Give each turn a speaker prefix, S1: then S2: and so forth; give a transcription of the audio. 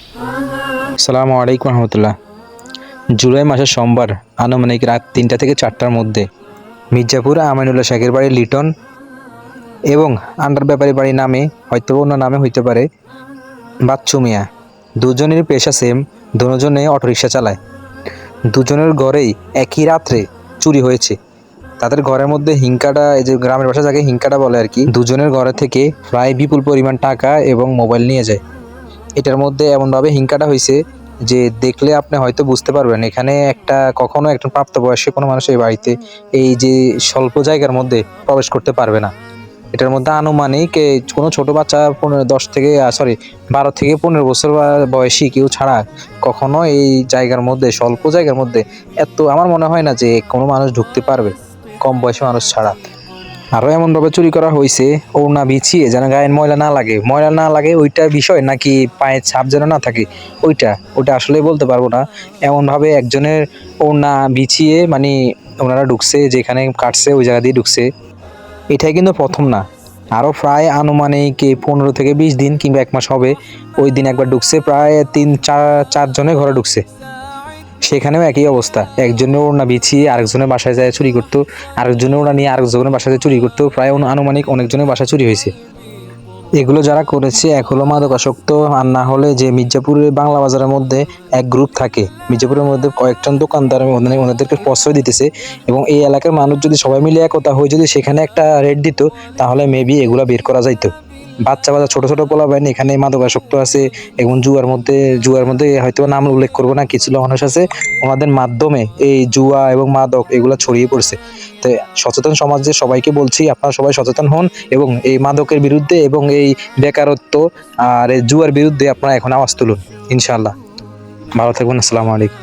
S1: আসসালামু আলাইকুম রহমতুল্লাহ। জুলাই মাসের সোমবার আনুমানিক রাত ৩টা থেকে ৪টার মধ্যে মির্জাপুর আমানুল্লাহ শেখের বাড়ি লিটন এবং আন্ডার ব্যাপারী বাড়ি নামে হয়তো অন্য নামে হইতে পারে বাচ্চু মিয়া, দুজনেরই পেশা সেম, দুজনে অটোরিকশা চালায়। দুজনের ঘরেই একই রাত্রে চুরি হয়েছে। তাদের ঘরের মধ্যে হিংকাটা, এই যে গ্রামের ভাষা যাকে হিংকাটা বলে আর কি, দুজনের ঘরে থেকে প্রায় বিপুল পরিমাণ টাকা এবং মোবাইল নিয়ে যায়। এটার মধ্যে এমনভাবে হিংকাটা হয়েছে যে দেখলে আপনি হয়তো বুঝতে পারবেন এখানে কখনো একটা প্রাপ্তবয়স্ক কোনো মানুষ এই বাড়িতে এই যে স্বল্প জায়গার মধ্যে প্রবেশ করতে পারবে না। এটার মধ্যে আনুমানিক কোনো ছোট বাচ্চা 12 থেকে 15 বছর বয়সী কেউ ছাড়া কখনো এই জায়গার মধ্যে, স্বল্প জায়গার মধ্যে আমার মনে হয় না যে কোনো মানুষ ঢুকতে পারবে, কম বয়সী মানুষ ছাড়া। আরও এমনভাবে চুরি করা হয়েছে ওড়না বিছিয়ে যেন গায়ের ময়লা না লাগে ওইটা বিষয়, নাকি পায়ের ছাপ যেন না থাকে ওইটা আসলে বলতে পারবো না। এমনভাবে একজনের ওড়না বিছিয়ে মানে ওনারা ঢুকছে, যেখানে কাটছে ওই জায়গা দিয়ে ঢুকছে। এটাই কিন্তু প্রথম না, আরও প্রায় আনুমানিক 15 থেকে 20 দিন কিংবা 1 মাস হবে ওই দিন একবার ঢুকছে, প্রায় 3-4 জনের ঘরে ঢুকছে। সেখানেও একই অবস্থা, একজনের ওড়না বিছিয়ে আরেকজনের বাসায় যায় চুরি করতো, আরেকজনের ওড়না নিয়ে আরেকজনের বাসায় যায় চুরি করতো। প্রায় আনুমানিক অনেকজনের বাসায় চুরি হয়েছে। এগুলো যারা করেছে এক হলো মাদকাসক্ত, আর না হলে যে মির্জাপুরের বাংলা বাজারের মধ্যে এক গ্রুপ থাকে, মির্জাপুরের মধ্যে কয়েকজন দোকানদার ওনাদেরকে প্রশ্রয় দিতেছে, এবং এই এলাকার মানুষ যদি সবাই মিলে একতা হয়ে যদি সেখানে একটা রেড দিত তাহলে মেবি এগুলা বের করা যাইতো। বাচ্চা ছোট ছোট পোলাপাইন এখানে মাদকাসক্ত আছে, এবং জুয়ার মধ্যে হয়তো নাম উল্লেখ করবো না, কিছু মানুষ আছে ওনাদের মাধ্যমে এই জুয়া এবং মাদক এগুলা ছড়িয়ে পড়ছে। তো সচেতন সমাজে সবাইকে বলছি, আপনারা সবাই সচেতন হন এবং এই মাদকের বিরুদ্ধে এবং এই বেকারত্ব আর এই জুয়ার বিরুদ্ধে আপনারা এখন আওয়াজ তুলুন। ইনশাআল্লাহ। ভালো থাকবেন। আসসালামু আলাইকুম।